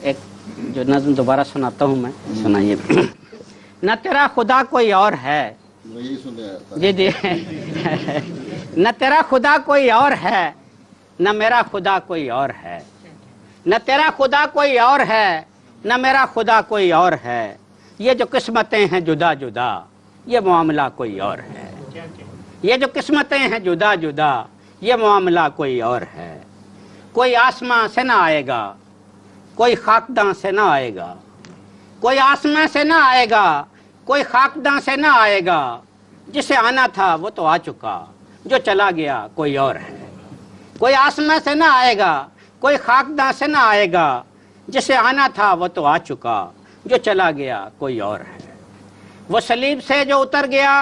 ایک جو نظم دوبارہ سناتا ہوں میں، سنائیے۔ نہ تیرا خدا کوئی اور ہے، جی جی، نہ تیرا خدا کوئی اور ہے، نہ میرا خدا کوئی اور ہے، نہ تیرا خدا کوئی اور ہے، نہ میرا خدا کوئی اور ہے، یہ جو قسمتیں ہیں جدا جدا، یہ معاملہ کوئی اور ہے، یہ جو قسمتیں ہیں جدا جدا، یہ معاملہ کوئی اور ہے، کوئی آسمان سے نہ آئے گا، کوئی خاکداں سے نہ آئے گا، کوئی آسمان سے نہ آئے گا، کوئی خاکداں سے نہ آئے گا، جسے آنا تھا وہ تو آ چکا، جو چلا گیا کوئی اور ہے، کوئی آسمان سے نہ آئے گا، کوئی خاکداں سے نہ آئے گا، جسے آنا تھا وہ تو آ چکا، جو چلا گیا کوئی اور ہے، وہ صلیب سے جو اتر گیا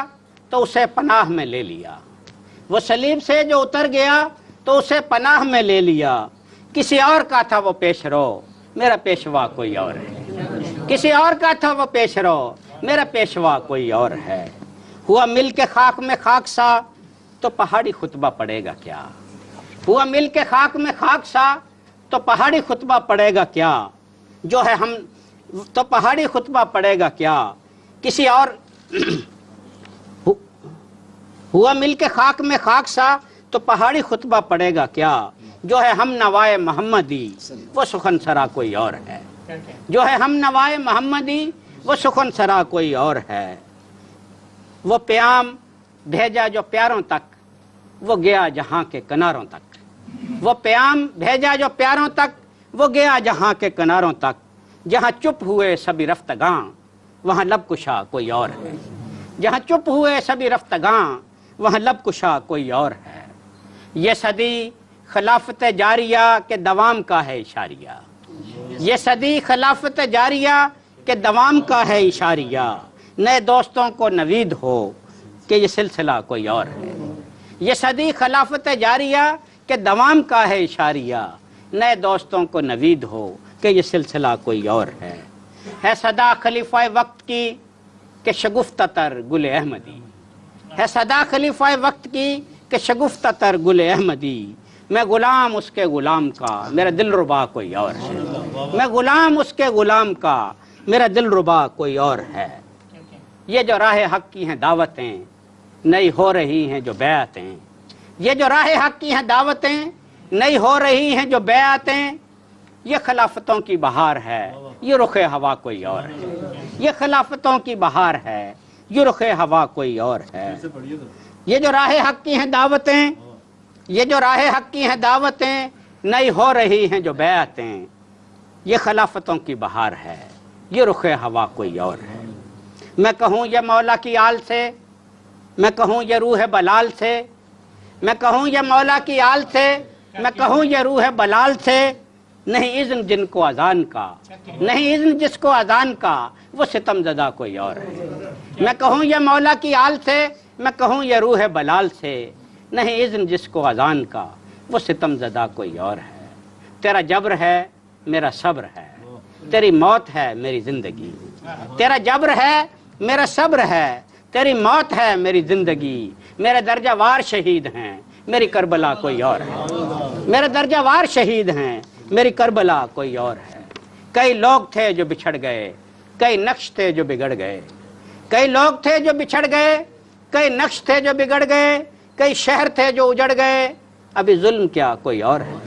تو اسے پناہ میں لے لیا، وہ صلیب سے جو اتر گیا تو اسے پناہ میں لے لیا، کسی اور کا تھا وہ پیش رو، میرا پیشوا کوئی اور ہے، کسی اور کا تھا وہ پیش رو، میرا پیشوا کوئی اور ہے، ہوا مل کے خاک میں خاک سا تو پہاڑی خطبہ پڑے گا کیا، ہوا مل کے خاک میں خاک سا تو پہاڑی خطبہ پڑے گا کیا، جو ہے ہم تو پہاڑی خطبہ پڑے گا کیا، کسی اور ہوا مل کے خاک میں خاک سا تو پہاڑی خطبہ پڑے گا کیا، جو ہے ہم نوائے محمدی وہ سخن سرا کوئی اور ہے، جو ہے ہم نوائے محمدی وہ سخن سرا کوئی اور ہے، وہ پیام بھیجا جو پیاروں تک وہ گیا جہاں کے کناروں تک، وہ پیام بھیجا جو پیاروں تک وہ گیا جہاں کے کناروں تک، جہاں چپ ہوئے سبھی رفتگاں وہاں لب کشا کوئی اور ہے، جہاں چپ ہوئے سبھی رفتگاں وہاں لب کشا کوئی اور ہے، یہ صدی خلافت جاریہ کے دوام کا ہے اشاریہ، یہ صدی خلافت جاریہ کے دوام کا ہے اشاریہ، نئے دوستوں کو نوید ہو کہ یہ سلسلہ کوئی اور ہے، یہ صدی خلافت جاریہ کے دوام کا ہے اشاریہ، نئے دوستوں کو نوید ہو کہ یہ سلسلہ کوئی اور ہے صدا خلیفہ وقت کی کہ شگفتہ تر گل احمدی، ہے صدا خلیفہ وقت کی کہ شگفتہ تر گل احمدی، میں غلام اس کے غلام کا میرا دل ربا کوئی اور ہے، میں غلام اس کے غلام کا میرا دل ربا کوئی اور ہے، یہ جو راہ حق کی ہیں دعوتیں نئی ہو رہی ہیں جو بیعتیں، یہ جو راہ حق کی ہیں دعوتیں نئی ہو رہی ہیں جو بیعتیں، یہ خلافتوں کی بہار ہے یہ رخ ہوا کوئی اور ہے، یہ خلافتوں کی بہار ہے یہ رخ ہوا کوئی اور ہے، یہ جو راہ حق کی ہیں دعوتیں، یہ جو راہ حق کی ہیں دعوتیں نئی ہو رہی ہیں جو بیعتیں، یہ خلافتوں کی بہار ہے یہ رخ ہوا کوئی اور ہے، میں کہوں یہ مولا کی آل سے، میں کہوں یہ روح بلال سے، میں کہوں یہ مولا کی آل سے، میں کہوں یہ روح بلال سے، نہیں اذن جن کو اذان کا، نہیں اذن جس کو اذان کا وہ ستم زدہ کوئی اور ہے، میں کہوں یہ مولا کی آل سے، میں کہوں یہ روح بلال سے، نہیں اذن جس کو اذان کا وہ ستم زدہ کوئی اور ہے، تیرا جبر ہے میرا صبر ہے، تیری موت ہے میری زندگی، تیرا جبر ہے میرا صبر ہے، تیری موت ہے میری زندگی، میرے درجہ وار شہید ہیں میری کربلا کوئی اور ہے، میرے درجہ وار شہید ہیں میری کربلا کوئی اور ہے، کئی لوگ تھے جو بچھڑ گئے، کئی نقش تھے جو بگڑ گئے، کئی لوگ تھے جو بچھڑ گئے، کئی نقش تھے جو بگڑ گئے، کئی شہر تھے جو اجڑ گئے، ابھی ظلم کیا کوئی اور ہے،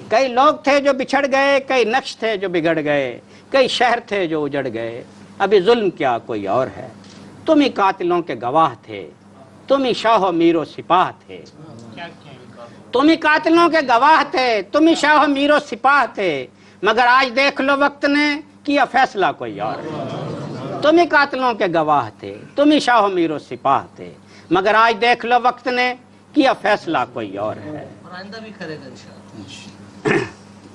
کئی لوگ تھے جو بچھڑ گئے، کئی نقش تھے جو بگڑ گئے، کئی شہر تھے جو اجڑ گئے، ابھی ظلم کیا کوئی اور ہے، تم ہی قاتلوں کے گواہ تھے، تم ہی شاہ و میر و سپاہ تھے، تم ہی قاتلوں کے گواہ تھے، تم ہی شاہ و میر و سپاہ تھے، مگر آج دیکھ لو وقت نے کیا فیصلہ کوئی اور ہے، تم ہی قاتلوں کے گواہ تھے، تم ہی شاہ و میر و سپاہ تھے، مگر آج دیکھ لو وقت نے کیا فیصلہ کوئی اور ہے، آئندہ بھی کرے گا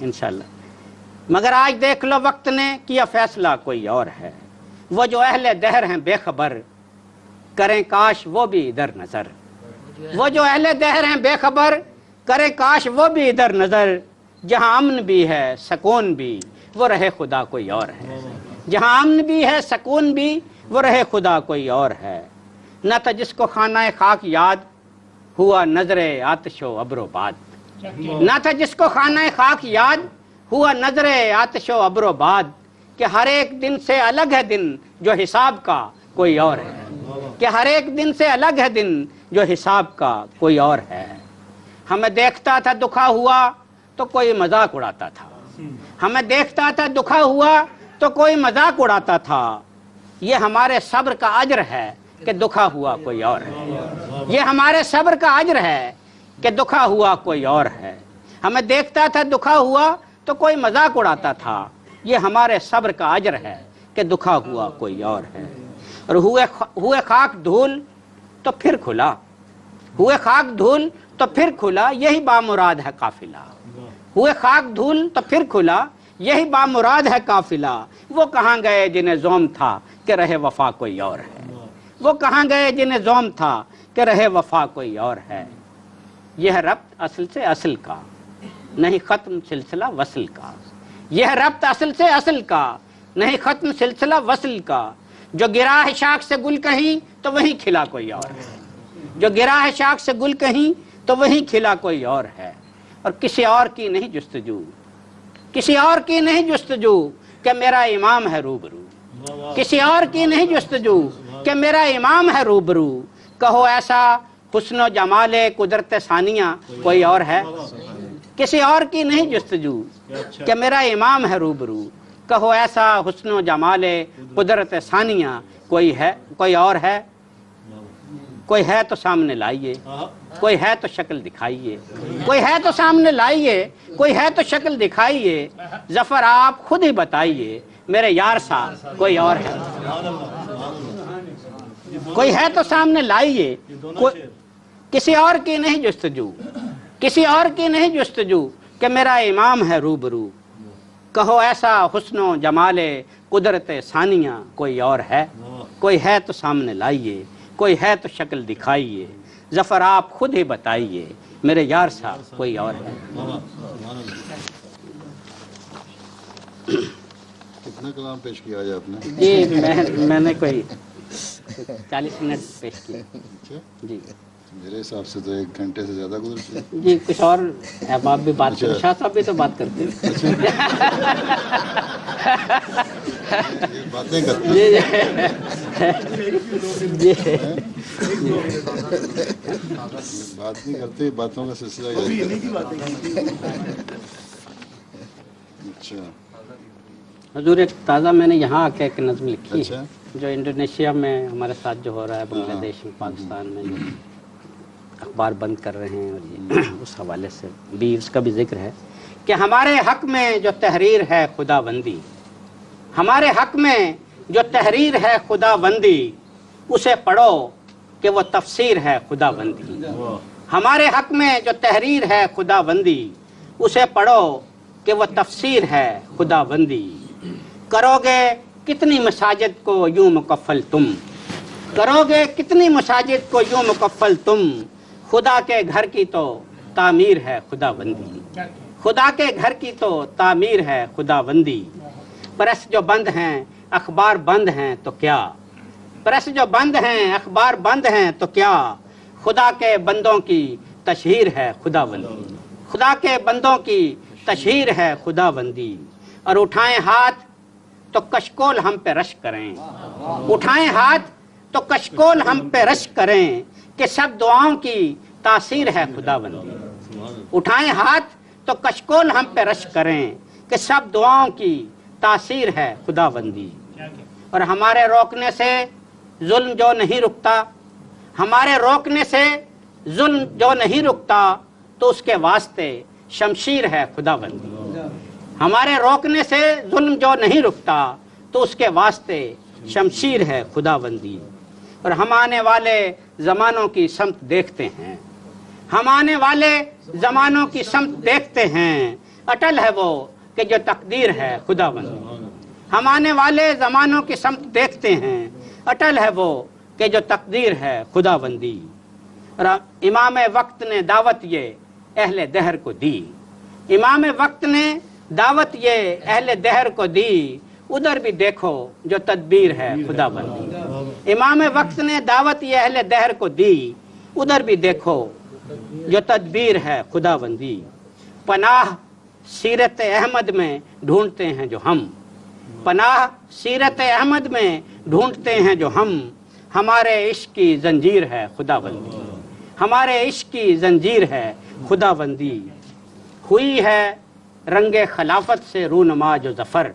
انشاءاللہ، مگر آج دیکھ لو وقت نے کیا فیصلہ کوئی اور ہے، وہ جو اہل دہر ہیں بے خبر کریں کاش وہ بھی ادھر نظر، وہ جو اہل دہر ہیں بے خبر کریں کاش وہ بھی ادھر نظر، جہاں امن بھی ہے سکون بھی وہ رہے خدا کوئی اور ہے، جہاں امن بھی ہے سکون بھی وہ رہے خدا کوئی اور ہے، نہ تھا جس کو خانہ خاک یاد ہوا نظر آتش و ابر و باد، نہ تھا جس کو خانہ خاک یاد ہوا نظر آتش و ابر و باد، کہ ہر ایک دن سے الگ ہے دن جو حساب کا کوئی اور ہے، کہ ہر ایک دن سے الگ ہے دن جو حساب کا کوئی اور ہے۔ ہمیں دیکھتا تھا دکھا ہوا تو کوئی مذاق اڑاتا تھا، ہمیں دیکھتا تھا دکھا ہوا تو کوئی مذاق اڑاتا تھا، یہ ہمارے صبر کا اجر ہے کہ دکھا ہوا کوئی اور ہے، یہ ہمارے صبر کا اجر ہے کہ دکھا ہوا کوئی اور ہے۔ ہمیں دیکھتا تھا دکھا ہوا تو کوئی مذاق اڑاتا تھا، یہ ہمارے صبر کا اجر ہے کہ دکھا ہوا کوئی اور ہے۔ اور ہوئے خاک دھول تو پھر کھلا، ہوئے خاک دھول تو پھر کھلا، یہی بامراد ہے قافلہ، ہوئے خاک دھول تو پھر کھلا، یہی بامراد ہے قافلہ۔ وہ کہاں گئے جنہیں زوم تھا کہ رہے وفا کوئی اور ہے، وہ کہاں گئے جنہیں زوم تھا کہ رہے وفا کوئی اور ہے۔ یہ ربط اصل سے اصل کا، نہیں ختم سلسلہ وصل کا، یہ ربط اصل سے اصل کا، نہیں ختم سلسلہ وصل کا۔ جو گرا ہے شاخ سے گل کہیں تو وہیں کھلا کوئی اور ہے، جو گرا ہے شاخ سے گل کہیں تو وہیں کھلا کوئی اور ہے۔ اور کسی اور کی نہیں جستجو، کسی اور کی نہیں جستجو کہ میرا امام ہے روبرو، کسی اور کی نہیں جستجو کہ میرا امام ہے روبرو۔ کہو ایسا حسن و جمال قدرت ثانیہ کوئی اور ہے، کسی اور کی نہیں جستجو کہ میرا امام ہے روبرو۔ کہو ایسا حسن و جمال قدرت ثانیہ کوئی ہے، کوئی اور ہے، کوئی ہے تو سامنے لائیے، کوئی ہے تو شکل دکھائیے، کوئی ہے تو سامنے لائیے، کوئی ہے تو شکل دکھائیے، ظفر آپ خود ہی بتائیے میرے یار سا کوئی اور ہے، کوئی ہے تو سامنے لائیے، کسی اور کی نہیں جستجو، کسی اور کی نہیں جستجو کہ میرا امام ہے روبرو۔ کہو ایسا حسن و جمال قدرت ثانیہ کوئی اور ہے، کوئی ہے تو سامنے لائیے، کوئی ہے تو شکل دکھائیے، ظفر آپ خود ہی بتائیے میرے یار صاحب کوئی اور ہے۔ کتنا کلام پیش کیا آج آپ نے؟ جی میں نے کوئی 40 منٹ پیش کیا جی۔ میرے حساب سے تو 1 گھنٹے سے زیادہ گزر چکے۔ جی کچھ اور احباب بھی بات کریں، شاہ صاحب بھی تو بات کرتے ہیں، باتیں کرتے جی بات نہیں کرتے، باتوں کا سلسلہ جاری ہے۔ اچھا حضور، ایک تازہ میں نے یہاں آ کے ایک نظم لکھی ہے اچھا جو انڈونیشیا میں ہمارے ساتھ جو ہو رہا ہے، بنگلہ دیش میں، پاکستان میں جو اخبار بند کر رہے ہیں، اور یہ اس حوالے سے بھی اس کا بھی ذکر ہے کہ ہمارے حق میں جو تحریر ہے خدا بندی، ہمارے حق میں جو تحریر ہے خدا بندی، اسے پڑھو کہ وہ تفسیر ہے خدا بندی۔ ہمارے حق میں جو تحریر ہے خدا بندی، اسے پڑھو کہ وہ تفسیر ہے خدا بندی۔ کرو گے کتنی مساجد کو یوں مکفل تم، کرو گے کتنی مساجد کو یوں مکفل تم، خدا کے گھر کی تو تعمیر ہے خدا بندی، خدا کے گھر کی تو تعمیر ہے خدا بندی۔ پریس جو بند ہیں اخبار بند ہیں تو کیا، پریس جو بند ہیں اخبار بند ہیں تو کیا، خدا کے بندوں کی تشہیر ہے خدا بندی، خدا کے بندوں کی تشہیر ہے خدا بندی۔ اور اٹھائیں ہاتھ تو کشکول ہم پہ رش کریں، اٹھائیں ہاتھ تو کشکول ہم پہ رش کریں، کہ سب دعاؤں کی تاثیر ہے خدا بندی۔ اٹھائیں ہاتھ تو کشکول ہم پہ رش کریں، کہ سب دعاؤں کی تاثیر ہے خدا بندی۔ اور ہمارے روکنے سے ظلم جو نہیں رکتا، ہمارے روکنے سے ظلم جو نہیں رکتا، تو اس کے واسطے شمشیر ہے خدا بندی۔ ہمارے روکنے سے ظلم جو نہیں رکتا، تو اس کے واسطے شمشیر ہے خدا بندی۔ اور ہم آنے والے زمانوں کی سمت دیکھتے ہیں، ہم آنے والے زمانوں کی سمت دیکھتے ہیں، اٹل ہے وہ کہ جو تقدیر ہے خدا بندی۔ ہم آنے والے زمانوں کی سمت دیکھتے ہیں، اٹل ہے وہ کہ جو تقدیر ہے خدا بندی۔ اور امام وقت نے دعوت یہ اہل دہر کو دی، امام وقت نے دعوت یہ اہل دہر کو دی، उधर भी देखो जो तदबीर है खुदाबंदी। इमाम वक्त ने दावत ये अहले दहर को दी, उधर भी देखो जो तदबीर है खुदाबंदी। पनाह सीरत अहमद में ढूंढते हैं जो हम, पनाह सीरत अहमद में ढूंढते हैं जो हम। हमारे इश्क की जंजीर है खुदाबंदी, हमारे इश्क की जंजीर है खुदाबंदी। हुई है रंगे खिलाफत से रूनमा जो ज़फ़र,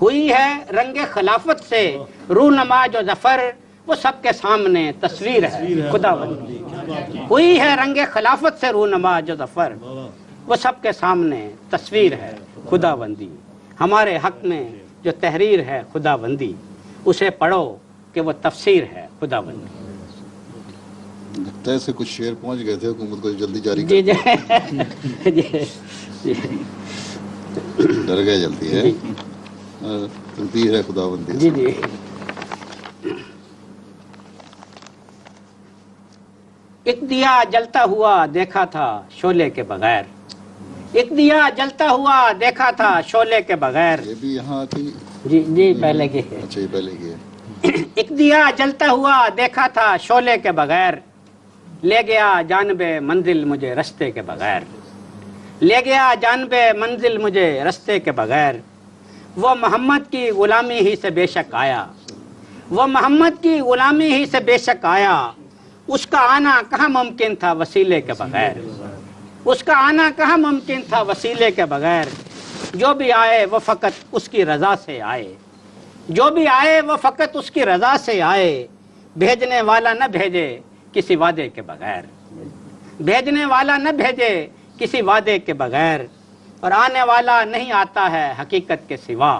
हुई है रंगे खिलाफत से रूनमा जो ज़फ़र। वो सबके सामने तस्वीर है खुदाबंदी। हुई है रंगे खिलाफत से रूनमा जो ज़फ़र, वो सबके सामने तस्वीर है खुदाबंदी। हमारे हक में जो तहरीर है खुदाबंदी, उसे पढ़ो कि वो तफसीर है खुदाबंदी। लगता है ऐसे कुछ शेर पहुंच गए थे, हुकूमत को जल्दी जारी जी जी जी डर गए जल्दी है। तकदीर है खुदाबंदी। जी जी। एक दिया जलता हुआ देखा था शोले के बगैर, एक दिया जलता हुआ देखा था शोले के बगैर। ये भी यहाँ थी। जी जी पहले की है। अच्छा ये पहले की है। एक दिया जलता हुआ देखा था शोले के बगैर, ले गया जानबे मंजिल मुझे रस्ते के बगैर, ले गया जानबे मंजिल मुझे रस्ते के बगैर। वो मोहम्मद की गुलामी ही से बेशक आया, वो मोहम्मद की गुलामी ही से बेशक आया। उसका आना कहाँ मुमकिन था वसीले के बगैर, उसका आना कहाँ मुमकिन था वसीले के बगैर। जो भी आए वो फ़कत उसकी रज़ा से आए, जो भी आए वो फ़कत उसकी रज़ा से आए। भेजने वाला न भेजे किसी वादे के बगैर, भेजने वाला न भेजे किसी वादे के बगैर। और आने वाला नहीं आता है हकीकत के सिवा,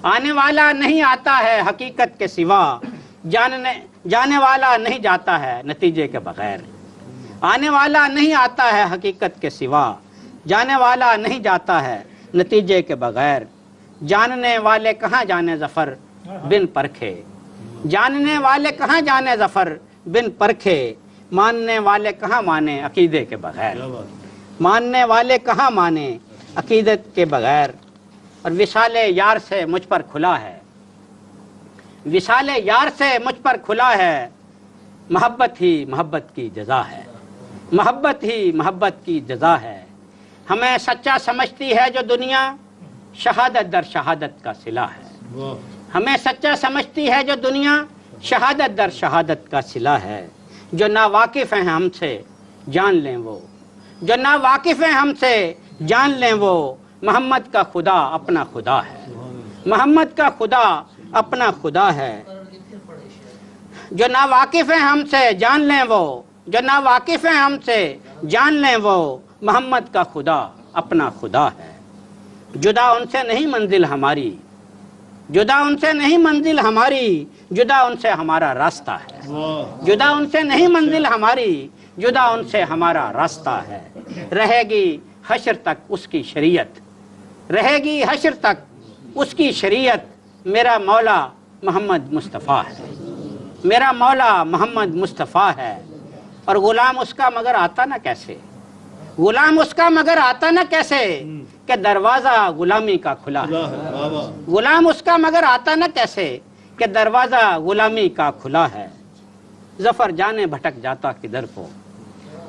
आने वाला नहीं आता है हकीकत के सिवा। जाने वाला नहीं जाता है नतीजे के बगैर, आने वाला नहीं आता है हकीकत के सिवा। जाने वाला नहीं जाता है नतीजे के बगैर। जानने वाले कहाँ जाने ज़फ़र बिन परखे, जानने वाले कहाँ जाने ज़फ़र बिन परखे। मानने वाले कहाँ माने अकीदे के बगैर, मानने वाले कहाँ माने अकीदत के बगैर। और विशाले यार से मुझ पर खुला है, विशाले यार से मुझ पर खुला है। मोहब्बत ही मोहब्बत की जज़ा है, मोहब्बत ही मोहब्बत की जज़ा है। हमें सच्चा समझती है जो दुनिया, शहादत दर शहादत का सिला है। हमें सच्चा समझती है जो दुनिया, शहादत दर शहादत का सिला है। जो ना वाकिफ़ हैं हमसे जान लें वो, जो ना वाकिफ़ हैं हमसे जान लें वो। मोहम्मद का खुदा अपना खुदा है, मोहम्मद का खुदा अपना खुदा है। जो ना वाकिफ़ हैं हमसे जान लें वो, जो ना वाकिफ़ हैं हमसे जान लें वो। मोहम्मद का खुदा अपना खुदा है। जुदा उनसे नहीं मंजिल हमारी, जुदा उनसे नहीं मंजिल हमारी। जुदा उनसे हमारा रास्ता है, जुदा उनसे नहीं मंजिल हमारी। जुदा उनसे हमारा रास्ता है। रहेगी हश्र तक उसकी शरीयत, रहेगी हश्र तक उसकी शरीयत। मेरा मौला मोहम्मद मुस्तफ़ा है, मेरा मौला मोहम्मद मुस्तफ़ा है। और गुलाम उसका मगर आता ना कैसे, गुलाम उसका मगर आता ना कैसे कि दरवाज़ा गुलामी का खुला है। गुलाम उसका मगर आता ना कैसे कि दरवाज़ा गुलामी का खुला है। ज़फ़र जाने भटक जाता किधर को,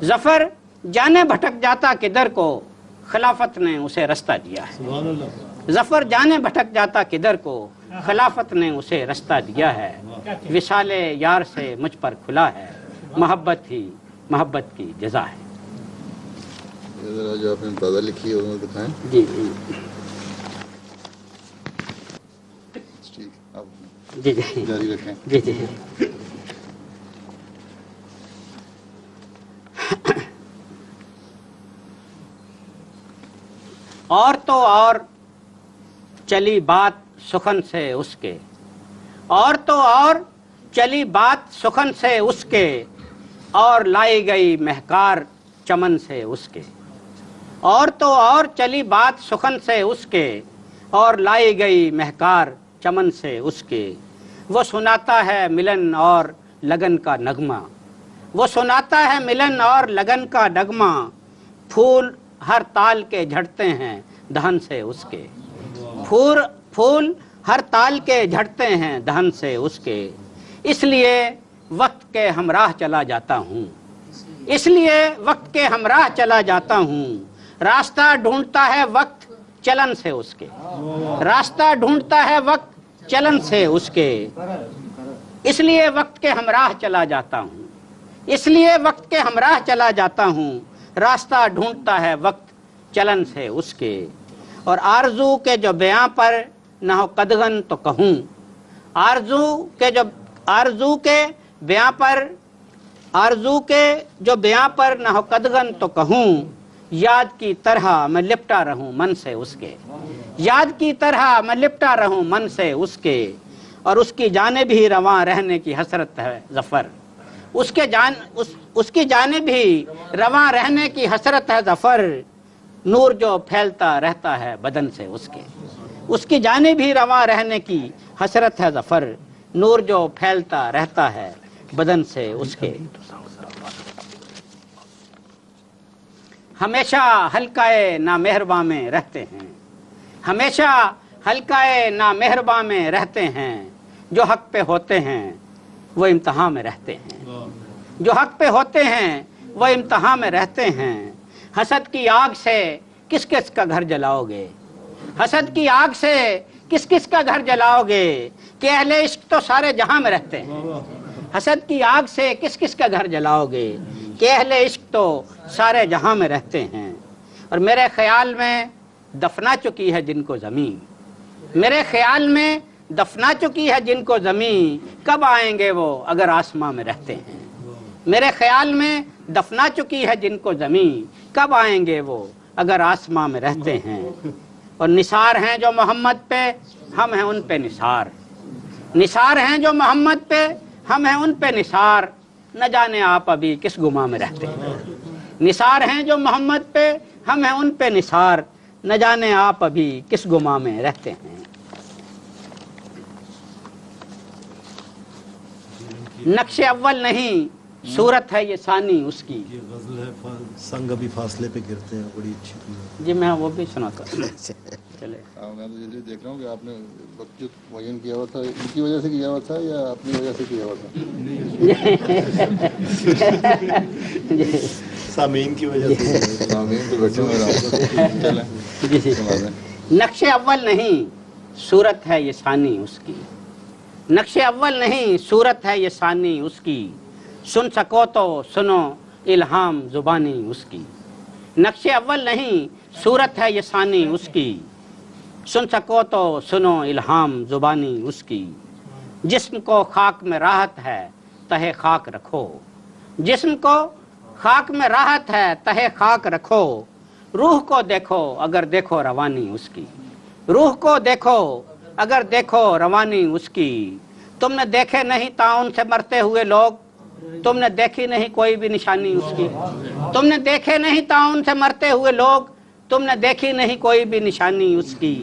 ज़फ़र जाने भटक जाता किधर को। खिलाफत ने उसे रास्ता दिया है। ज़फ़र जाने भटक जाता किधर को, खिलाफत ने उसे रास्ता दिया है। विशाले यार से मुझ पर खुला है, मोहब्बत ही मोहब्बत की जज़ा है। जो आपने ताज़ा लिखी है वो दिखाएं। जी ठीक, आप जी जी जारी रखें। जी जी। और तो और चली बात सुखन से उसके, और तो और चली बात सुखन से उसके। और लाई गई महकार चमन से उसके, और तो और चली बात सुखन से उसके। और लाई गई महकार चमन से उसके। वो सुनाता है मिलन और लगन का नगमा, वो सुनाता है मिलन और लगन का नगमा। फूल हर ताल के झड़ते हैं दहन से उसके, फूल हर ताल के झड़ते हैं दहन से उसके, इसलिए वक्त के हमराह चला जाता हूँ, इसलिए वक्त के हमराह चला जाता हूँ। रास्ता ढूंढता है वक्त चलन से उसके, रास्ता ढूंढता है वक्त चलन से उसके, इसलिए वक्त के हमराह चला जाता हूँ, इसलिए वक्त के हमराह चला जाता हूँ। रास्ता ढूंढता है वक्त चलन से उसके, और आरज़ू के जो बयां पर न हो कदगन तो कहूँ, आरज़ू के जो बयां पर न हो कदगन तो कहूँ, याद की तरह मैं लिपटा रहूं मन से उसके, याद की तरह मैं लिपटा रहूं मन से उसके, और उसकी जाने भी रवां रहने की हसरत है ज़फ़र, उसकी जाने भी रवां रहने की हसरत है ज़फ़र। नूर जो फैलता रहता है बदन से उसके, उसकी जाने भी रवां रहने की हसरत है ज़फ़र। नूर जो फैलता रहता है बदन से उसके। हमेशा हल्काए नामेहरबा में रहते हैं, हमेशा हल्काए नामेहरबा में रहते हैं। जो हक पे होते हैं वो इम्तिहान में रहते हैं, जो हक पे होते हैं वो इम्तिहान में रहते हैं। हसद की आग से किस किस का घर जलाओगे, हसद की आग से किस किस का घर जलाओगे, कि अहले इश्क तो सारे जहां में रहते हैं। हसद की आग से किस किस का घर जलाओगे, कि अहले इश्क तो सारे जहां में रहते हैं। और मेरे ख्याल में दफना चुकी है जिनको ज़मीं, मेरे ख्याल में दफना चुकी है जिनको ज़मीं, कब आएंगे वो अगर आसमां में रहते हैं। मेरे ख्याल में दफना चुकी है जिनको ज़मीं, कब आएंगे वो अगर आसमां में रहते हैं। और निसार हैं जो मोहम्मद पे, हम हैं उन पे निसार, निसार हैं जो मोहम्मद पे, हम हैं उन पे निसार। न जाने आप अभी किस गुमा में रहते हैं। निसार हैं जो मोहम्मद पे, हम हैं उन पे निसार। न जाने आप अभी किस गुमा में रहते हैं। नक्शे अव्वल नहीं सूरत है ये सानी उसकी। ये गजल है संग अभी फासले पे गिरते हैं, बड़ी अच्छी थी। जी मैं वो भी सुनाता हूँ। चले मैं तो ये देख रहा हूँ कि आपने वक्त जो मुअय्यन किया हुआ था इनकी वजह से किया हुआ था या अपनी वजह से किया हुआ था? सामीन की वजह से। सामीन तो बैठे हुए रहा। नक्शे अव्वल नहीं सूरत है ये सानी उसकी, नक्शे अव्वल नहीं सूरत है ये सानी उसकी। सुन सको तो सुनो इल्हाम जुबानी उसकी। नक्शे अव्वल नहीं सूरत है ये सानी उसकी। सुन सको तो सुनो इल्हाम जुबानी उसकी। जिस्म को खाक में राहत है तहे खाक रखो, जिस्म को खाक में राहत है तहे खाक रखो। रूह को देखो अगर देखो रवानी उसकी, रूह को देखो अगर देखो रवानी उसकी। तुमने देखे नहीं ताउन से मरते हुए लोग, तुमने देखी नहीं कोई भी निशानी उसकी। तुमने देखे नहीं ताउन से मरते हुए लोग, तुमने देखी नहीं कोई भी निशानी उसकी।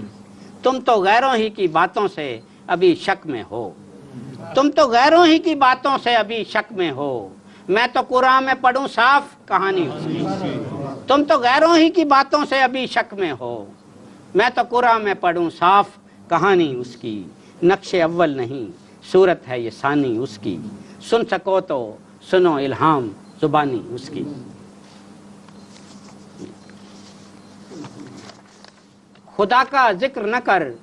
तुम तो गैरों ही की बातों से अभी शक में हो, तुम तो गैरों ही की बातों से अभी शक में हो। मैं तो कुरान में पढ़ूं साफ कहानी उसकी। तुम तो गैरों ही की बातों से अभी शक में हो, मैं तो कुरान में पढ़ूं साफ कहानी उसकी। नक्शे अव्वल नहीं सूरत है ये सानी उसकी। सुन सको तो सुनो इल्हाम जुबानी उसकी। खुदा का जिक्र न कर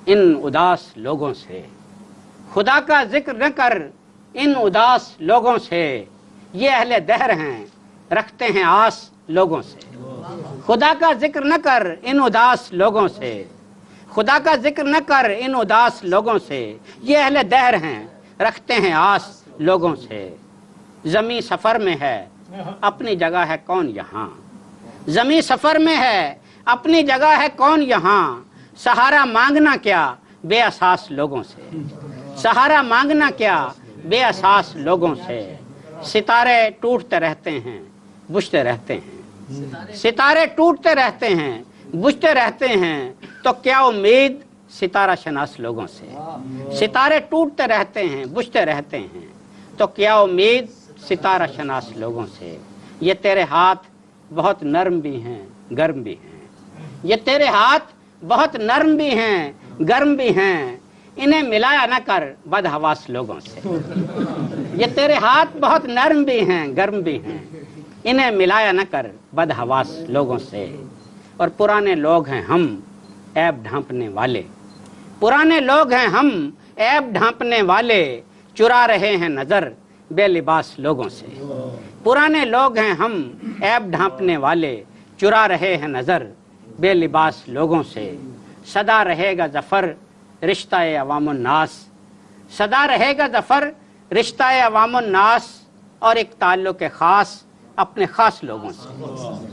इन उदास लोगों से, खुदा का जिक्र न कर इन उदास लोगों से। ये अहले दहर हैं रखते हैं आस लोगों से। खुदा का जिक्र न कर इन उदास लोगों से, खुदा का जिक्र न कर इन उदास लोगों से। ये अहले दहर हैं रखते हैं आस लोगों से। ज़मीं सफ़र में है अपनी जगह है कौन यहाँ, ज़मीं सफ़र में है अपनी जगह है कौन यहाँ। सहारा मांगना क्या बेअसास लोगों से, सहारा मांगना क्या बेअसास लोगों से। सितारे टूटते रहते हैं बुझते रहते हैं, सितारे टूटते रहते हैं बुझते रहते हैं। तो क्या उम्मीद सितारा शनास लोगों से। सितारे टूटते रहते हैं बुझते रहते हैं, तो क्या उम्मीद सितारा शनास लोगों से। ये तेरे हाथ बहुत नर्म भी हैं गर्म भी हैं, ये तेरे हाथ बहुत नर्म भी हैं गर्म भी हैं, इन्हें मिलाया न कर बदहवास लोगों से। ये तेरे हाथ बहुत नरम भी हैं, गर्म भी हैं, इन्हें मिलाया न कर बदहवास लोगों से। और पुराने लोग हैं हम ऐब ढांपने वाले, पुराने लोग हैं हम ऐब ढांपने वाले, चुरा रहे हैं नजर बेलिबास लोगों से। पुराने लोग हैं हम ऐब ढांपने वाले, चुरा रहे हैं नजर बेलिबास लोगों से। सदा रहेगा जफर रिश्ता अवामुन नास, सदा रहेगा जफर रिश्ता अवामुन नास, और एक ताल्लुक खास अपने खास लोगों से।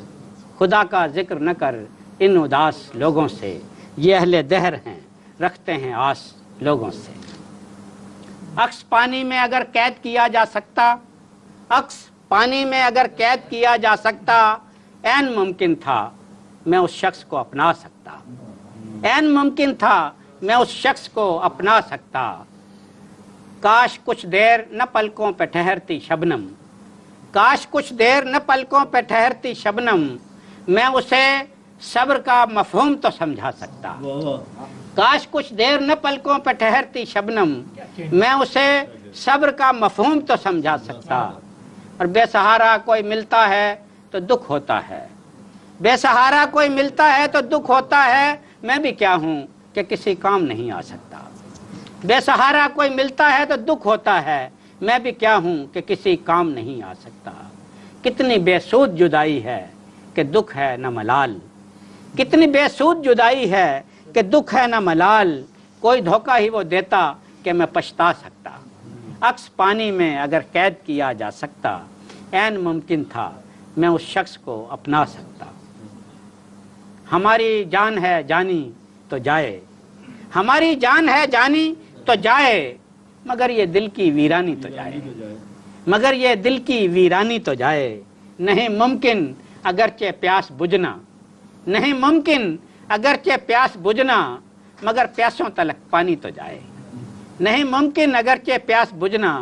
खुदा का जिक्र न कर इन उदास लोगों से, ये अहले दहर हैं रखते हैं आस लोगों से। अक्स पानी में अगर कैद किया जा सकता, अक्स पानी में अगर कैद किया जा सकता, ऐन मुमकिन था मैं उस शख्स को अपना सकता, ऐन मुमकिन था मैं उस शख्स को अपना सकता। काश कुछ देर न पलकों पे ठहरती शबनम, काश कुछ देर न पलकों पे ठहरती शबनम, मैं उसे सब्र का मफहूम तो समझा सकता। काश कुछ देर न पलकों पे ठहरती शबनम, मैं उसे सब्र का मफहूम तो समझा सकता। और बेसहारा कोई मिलता है तो दुख होता है, बेसहारा कोई मिलता है तो दुख होता है, मैं भी क्या हूँ कि किसी काम नहीं आ सकता। बेसहारा कोई मिलता है तो दुख होता है, मैं भी क्या हूँ कि किसी काम नहीं आ सकता। कितनी बेसूद जुदाई है कि दुख है न मलाल, कितनी बेसूद जुदाई है कि दुख है न मलाल, कोई धोखा ही वो देता कि मैं पछता सकता। अक्स पानी में अगर कैद किया जा सकता, ऐन मुमकिन था मैं उस शख्स को अपना सकता। हमारी जान है जानी तो जाए, हमारी जान है जानी तो जाए, मगर ये दिल की वीरानी तो जाए, मगर ये दिल की वीरानी तो जाए। नहीं मुमकिन अगरचे प्यास बुझना, नहीं मुमकिन अगरचे प्यास बुझना, मगर प्यासों तलक पानी तो जाए। नहीं मुमकिन अगरचे प्यास बुझना,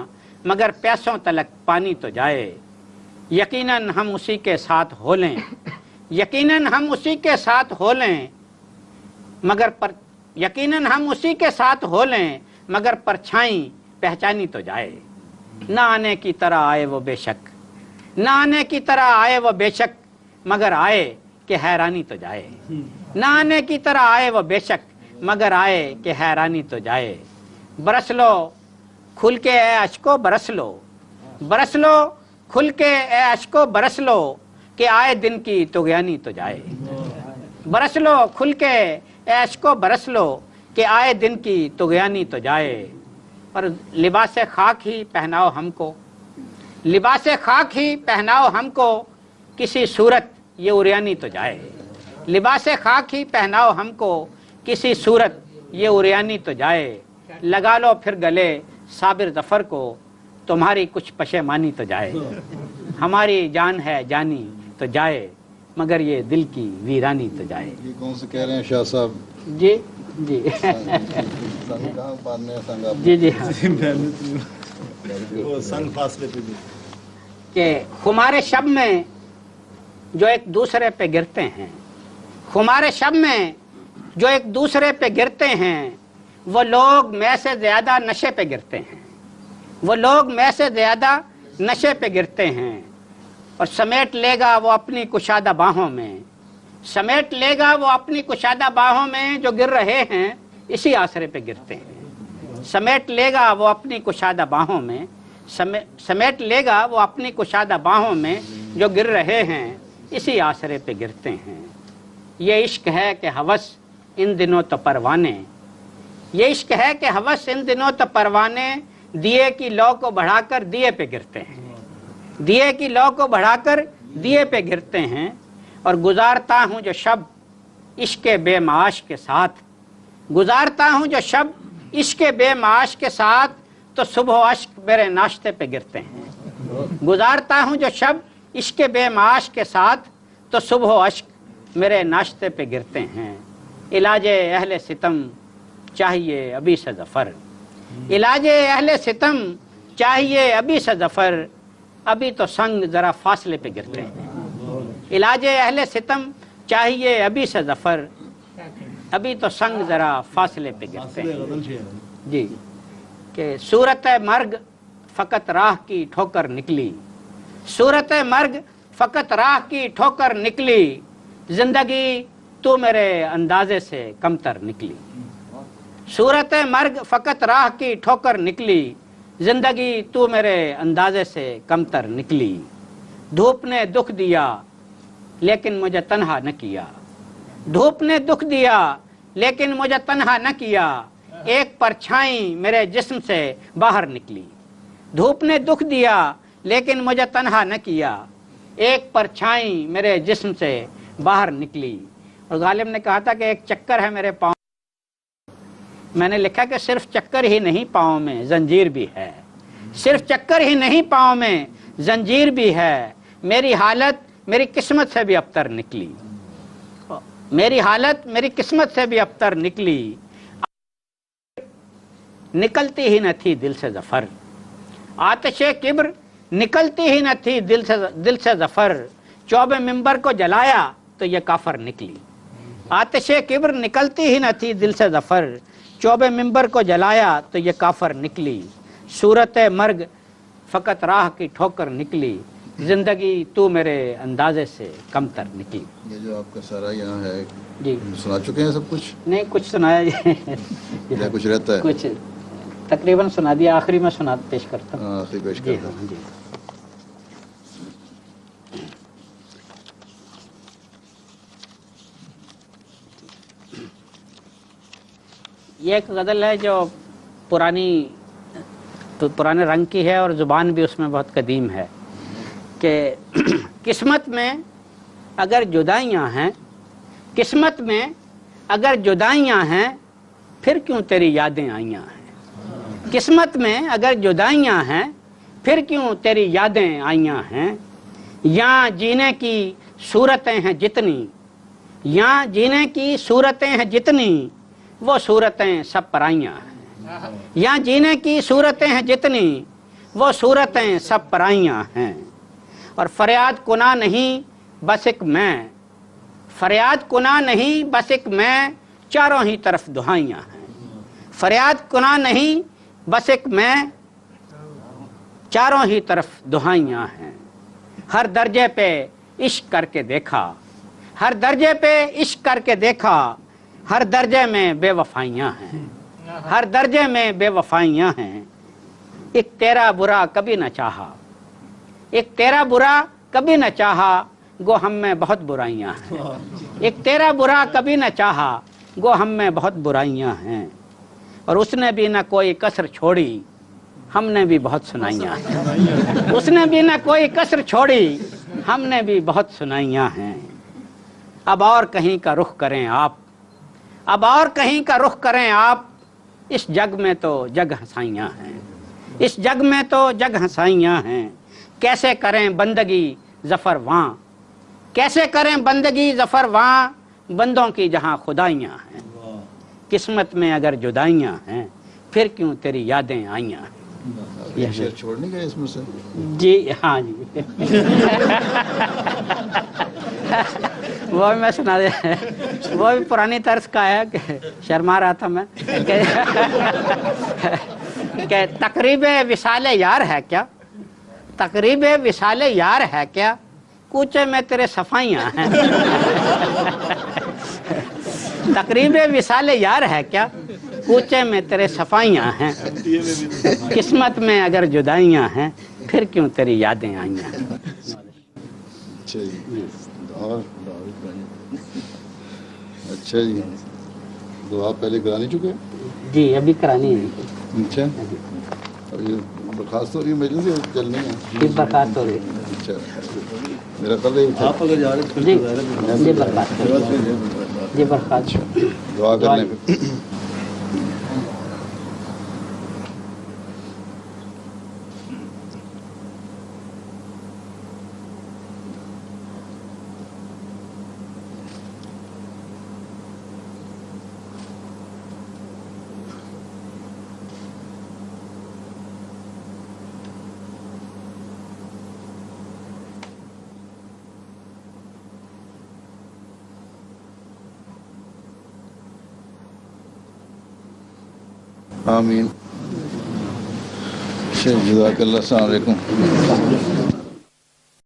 मगर प्यासों तलक पानी तो जाए। यकीनन हम उसी के साथ हो लें, यकीनन हम उसी के साथ हो लें, मगर पर यकीनन हम उसी के साथ हो लें, मगर परछाई पहचानी तो जाए। न आने की तरह आए वो बेशक, न आने की तरह आए वो बेशक, मगर आए कि हैरानी तो जाए। न आने की तरह आए वो बेशक, मगर आए कि हैरानी तो जाए। बरस लो खुल के ए अश्को बरस लो, बरस लो खुल के ए अश्को बरस लो, कि आए दिन की तुगयानी तो जाए। बरस लो खुल के ए अश्को बरस लो, कि आए दिन की तुगयानी तो जाए। और लिबास खाक ही पहनाओ हमको, लिबास खाक ही पहनाओ हमको, किसी सूरत ये उरियानी तो जाए। लिबास खाक ही पहनाओ हमको, किसी सूरत ये उरियानी तो जाए। लगा लो फिर गले साबिर जफर को, तुम्हारी कुछ पशेमानी तो जाए। हमारी जान है जानी तो जाए, मगर ये दिल की वीरानी तो जाए। ये कौन से कह रहे हैं शाह साहब? जी जी संग कहाँ बांधने हैं संग आप? जी जी हाँ। वो संग फासले पे भी कि खुमारे शब में जो एक दूसरे पे गिरते हैं, खुमारे शब में जो एक दूसरे पे गिरते हैं, वो लोग मैं से ज्यादा नशे पे गिरते हैं, वो लोग मैं से ज्यादा नशे पे गिरते हैं। और समेट लेगा वो अपनी कुशादा बाहों में, समेट लेगा वो अपनी कुशादा बाहों में, जो गिर रहे हैं इसी आसरे पे गिरते हैं। समेट लेगा वो अपनी कुशादा बाहों में, समेट लेगा वो अपनी कुशादा बाहों में, जो गिर रहे हैं इसी आसरे पे गिरते हैं। ये इश्क है कि हवस इन दिनों तो परवाने, ये इश्क है कि हवस इन दिनों तो परवाने, दिए की लौ को बढ़ाकर दिए पे गिरते हैं, दिए की लौ को बढ़ाकर दिए पे गिरते हैं। और गुजारता हूँ जो शब इश्क बेमाश के साथ, गुजारता हूँ जो शब इश्क बेमाश के साथ, तो सुबह अश्क मेरे नाश्ते पे गिरते हैं। गुजारता हूँ जो शब इश्क बेमाश के साथ, तो सुबह अश्क मेरे नाश्ते पे गिरते हैं। इलाजे अहले सितम चाहिए अभी से ज़फ़र, इलाजे अहले सितम चाहिए अभी से ज़फ़र, अभी तो संग ज़रा फासले पे गिरते हैं। इलाजे अहले सितम चाहिए अभी से ज़फ़र, ابھی تو سنگ ذرا فاصلے پہ گرتے ہیں غزل سے ہے جی کہ صورت مرگ فقط راہ کی ٹھوکر نکلی، صورت مرگ فقط راہ کی ٹھوکر نکلی، زندگی تو میرے اندازے سے کمتر نکلی، صورت مرگ فقط راہ کی ٹھوکر نکلی، زندگی تو میرے اندازے سے کمتر نکلی، دھوپ نے دکھ دیا لیکن مجھے تنہا نہ کیا، دھوپ نے دکھ دیا لیکن مجھے تنہا نہ کیا، ایک پرچھائی میرے جسم سے باہر نکلی، دھوپ نے دکھ دیا لیکن مجھے تنہا نہ کیا، ایک پرچھائی میرے جسم سے باہر نکلی۔ اور غالب نے کہا تھا کہ ایک چکر ہے میرے پاؤں، میں نے لکھا کہ صرف چکر ہی نہیں پاؤں میں زنجیر بھی ہے، صرف چکر ہی نہیں پاؤں میں زنجیر بھی ہے، میری حالت میری قسمت سے بھی ابتر نکلی، میری حالت میری قسمت سے بھی ابتر نکلی، نکلتی ہی نہ تھی دل سے ظفر، آتش کبر نکلتی ہی نہ تھی دل سے ظفر، چوب منبر کو جلایا تو یہ کافر نکلی، آتش کبر نکلتی ہی نہ تھی دل سے ظفر، چوب منبر کو جلایا تو یہ کافر نکلی، صورت مرگ فقط راہ کی ٹھوکر نکلی، زندگی تو میرے اندازے سے کمتر نکلی۔ یہ جو آپ کا سارا یہاں ہے جی سنا چکے ہیں سب کچھ نہیں کچھ سنایا جی یا کچھ رہتا ہے؟ کچھ تقریباً سنا دیا، آخری میں سنا پیش کرتا ہوں۔ ہاں آخری پیش جی کرتا ہاں جی یہ ایک غزل ہے جو پرانے رنگ کی ہے اور زبان بھی اس میں بہت قدیم ہے کہ قسمت میں اگر جدائیاں ہیں، قسمت میں اگر جدائیاں ہیں پھر کیوں تیری یادیں آئیاں ہیں، قسمت میں اگر جدائیاں ہیں پھر کیوں تیری یادیں آئیاں ہیں، یہاں جینے کی صورتیں ہیں جتنی، یہاں جینے کی صورتیں ہیں جتنی، وہ صورتیں سب پرائیاں ہیں، یہاں جینے کی صورتیں ہیں جتنی، وہ صورتیں سب پرائیاں ہیں، اور فریاد کنا نہیں بس ایک میں، فریاد کنا نہیں بس ایک میں، چاروں ہی طرف دہائیاں ہیں، فریاد کنا نہیں بس ایک میں، چاروں ہی طرف دہائیاں ہیں، ہر درجے پہ عشق کر کے دیکھا، ہر درجے پہ عشق کر کے دیکھا، ہر درجے میں بے وفائیاں ہیں، ہر درجے میں بے وفائیاں ہیں، ایک تیرا برا کبھی نہ چاہا، ایک تیرا برا کبھی نہ چاہا، گو ہم میں بہت برائیاں ہیں، ایک تیرا برا کبھی نہ چاہا، گو ہم میں بہت برائیاں ہیں، اور اس نے بھی نہ کوئی کسر چھوڑی، ہم نے بھی بہت سنائیاں ہیں، اس نے بھی نہ کوئی کسر چھوڑی، ہم نے بھی بہت سنائیاں ہیں، اب اور کہیں کا رخ کریں آپ، اب اور کہیں کا رخ کریں آپ، اس جگ میں تو جگ ہنسائیاں ہیں، اس جگ میں تو جگ ہنسائیاں ہیں، کیسے کریں بندگی ظفر وہاں، کیسے کریں بندگی ظفر وہاں، بندوں کی جہاں خدائیاں ہیں، قسمت میں اگر جدائیاں ہیں پھر کیوں تیری یادیں آئیاں ہیں۔ یہ شعر چھوڑ نہیں گئے اس میں سے؟ جی ہاں جی وہ بھی میں سنا دیا، وہ بھی پرانی طرز کا ہے کہ شرما رہا تھا میں کہ تقریب وصال یار ہے کیا، تقریب وصال یار ہے کیا، کوچے میں تیرے صفائیاں ہیں، تقریب وصال یار ہے کیا، کوچے میں تیرے صفائیاں ہیں، قسمت میں اگر جدائیاں ہیں پھر کیوں تیری یادیں آئیاں ہیں۔ اچھا جی اور اچھا جی دعا پہلے کرا نہیں چکے؟ جی ابھی کرانی ہے، اچھا اور یہ برخاست ہو رہی ہے مجلس یا چلنی ہے؟ پھر برخاست ہو رہی اچھا میرا کل ہی آپ اگر جا رہے ہیں تو جی پھر تو ظاہر ہے جی برخاست ہو رہی ہے، جی برخاست ہو رہی ہے۔ دعا کر لیں پھر۔ آمین. جزاک اللہ. السلام علیکم.